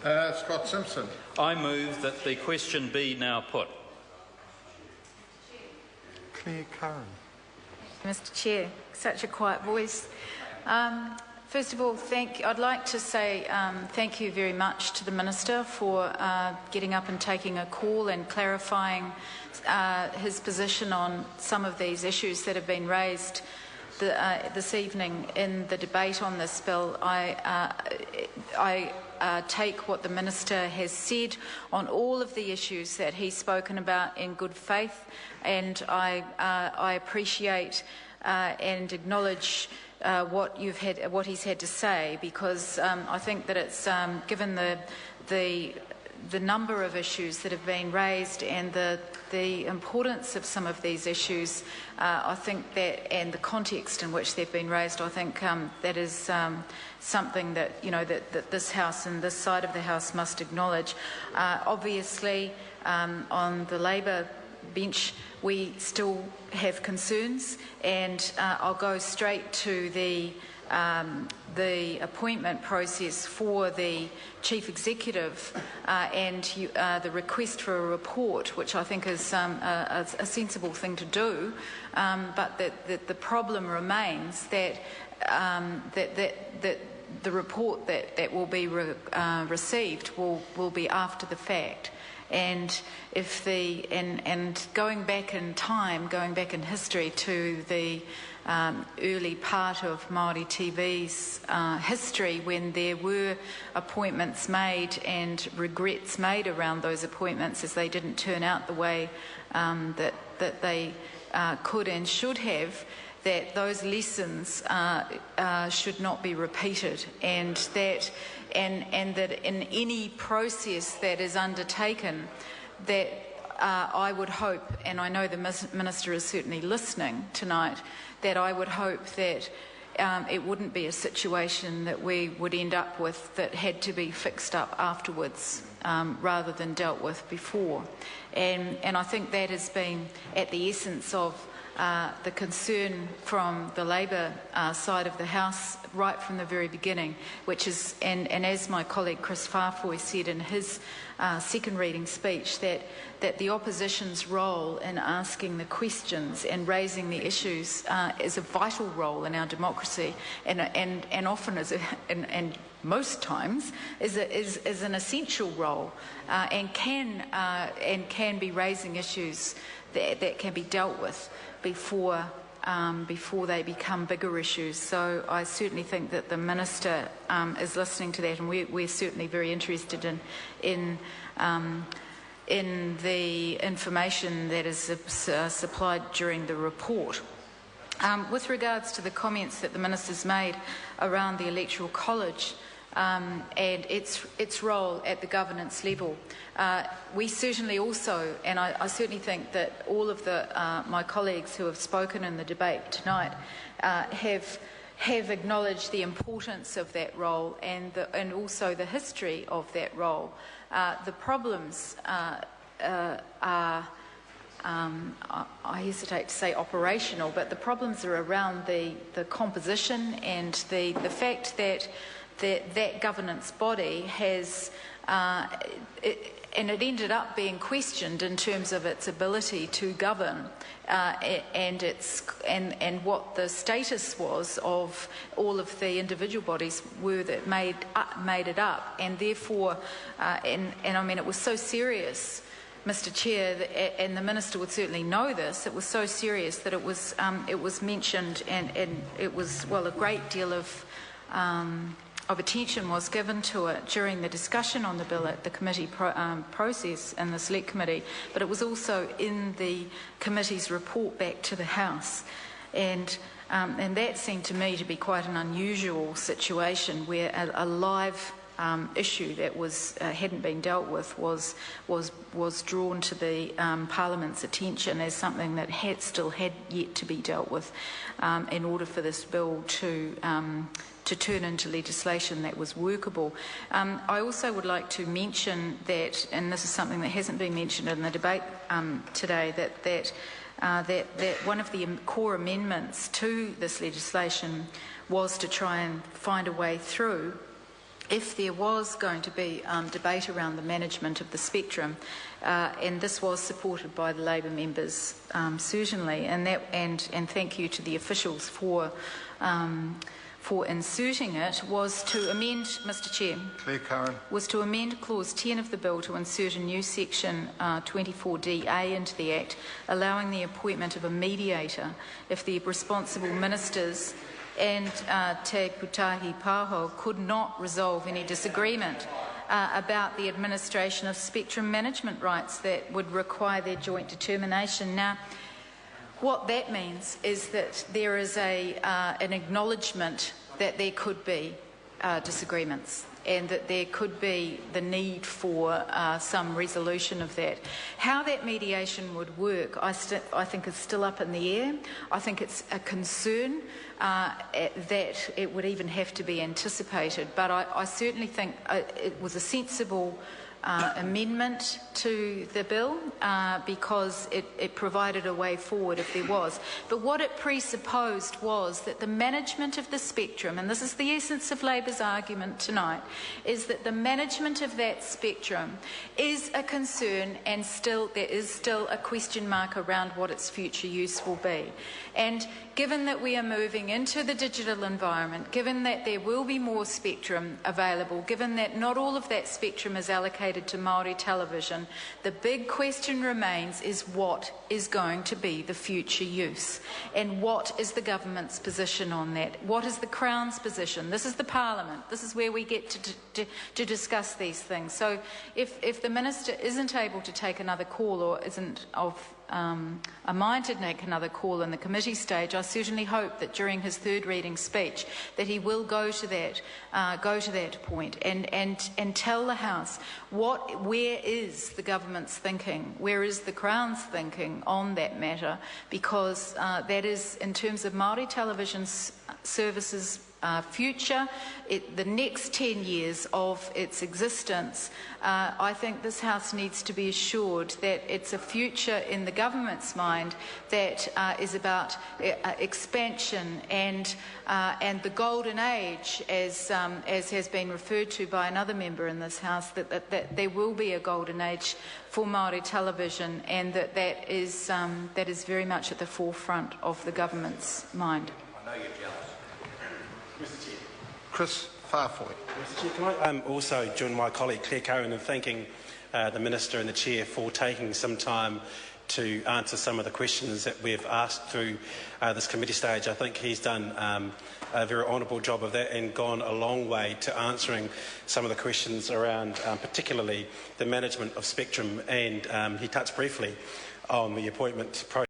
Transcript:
Scott Simpson. I move that the question be now put. Claire Curran. Mr. Chair, such a quiet voice. First of all, I'd like to say thank you very much to the Minister for getting up and taking a call and clarifying his position on some of these issues that have been raised this evening in the debate on this bill. I take what the Minister has said on all of the issues that he's spoken about in good faith, and I appreciate and acknowledge what he's had to say, because I think that it's given the number of issues that have been raised and the importance of some of these issues, I think that, and the context in which they've been raised, I think that is something that that this House and this side of the House must acknowledge. Obviously, on the Labor bench, we still have concerns, and I'll go straight to the appointment process for the Chief Executive and the request for a report, which I think is a sensible thing to do, but the problem remains that the report that will be received will be after the fact. And going back in time, going back in history to the early part of Maori TV's history, when there were appointments made and regrets made around those appointments as they didn't turn out the way that they could and should have, that those lessons should not be repeated, and that in any process that is undertaken, that I would hope, and I know the Minister is certainly listening tonight, that I would hope that it wouldn't be a situation that we would end up with that had to be fixed up afterwards rather than dealt with before. And I think that has been at the essence of the concern from the Labor side of the House right from the very beginning, which is, and as my colleague Chris Farfoy said in his second reading speech, that the opposition's role in asking the questions and raising the issues is a vital role in our democracy, and often and most times is an essential role, and can be raising issues that can be dealt with before they become bigger issues. So I certainly think that the Minister is listening to that, and we're certainly very interested in the information that is supplied during the report. With regards to the comments that the Minister's made around the Electoral College and its role at the governance level, we certainly also, and I certainly think that all of my colleagues who have spoken in the debate tonight have acknowledged the importance of that role and also the history of that role. The problems are, I hesitate to say operational, but the problems are around the composition and the fact that that governance body has, and it ended up being questioned in terms of its ability to govern, and what the status was of all of the individual bodies were that made it up, and therefore, and I mean, it was so serious, Mr. Chair, and the Minister would certainly know this. It was so serious that it was mentioned, and it was, well, a great deal of attention was given to it during the discussion on the bill at the committee process in the Select Committee, but it was also in the committee's report back to the House. And that seemed to me to be quite an unusual situation, where a live issue that hadn't been dealt with was drawn to the Parliament's attention as something that still had yet to be dealt with in order for this bill to turn into legislation that was workable. I also would like to mention that, and this is something that hasn't been mentioned in the debate today, that one of the core amendments to this legislation was to try and find a way through if there was going to be debate around the management of the spectrum, and this was supported by the Labor members certainly, and thank you to the officials for inserting it, was to amend, Mr Chair, Claire Curran. was to amend Clause 10 of the bill to insert a new Section 24DA into the Act, allowing the appointment of a mediator if the responsible ministers and Te Putahi Pāho could not resolve any disagreement about the administration of spectrum management rights that would require their joint determination. Now, what that means is that there is an acknowledgement that there could be disagreements and that there could be the need for some resolution of that. How that mediation would work, I think is still up in the air. I think it's a concern that it would even have to be anticipated, but I certainly think it was a sensible amendment to the bill because it provided a way forward if there was. But what it presupposed was that the management of the spectrum, and this is the essence of Labor's argument tonight, is that the management of that spectrum is a concern, and there is still a question mark around what its future use will be. And given that we are moving into the digital environment, given that there will be more spectrum available, given that not all of that spectrum is allocated to Maori television, the big question remains is what is going to be the future use, and what is the government's position on that? What is the Crown's position? This is the Parliament. This is where we get to discuss these things. So if the Minister isn't able to take another call or isn't of a mind to make another call in the committee stage, I certainly hope that during his third reading speech that he will go to that point and tell the House where is the government's thinking, where is the Crown's thinking on that matter, because that is, in terms of Maori television services future, the next 10 years of its existence, I think this House needs to be assured that it's a future in the government's mind that is about expansion and the golden age, as has been referred to by another member in this House, that there will be a golden age for Maori television, and that is very much at the forefront of the government's mind. I know you're jealous. Mr Chair. Chris Farfoy. Mr Chair, can I also join my colleague Claire Curran in thanking the Minister and the Chair for taking some time to answer some of the questions that we've asked through this committee stage. I think he's done a very honourable job of that and gone a long way to answering some of the questions around particularly the management of spectrum, and he touched briefly on the appointment process.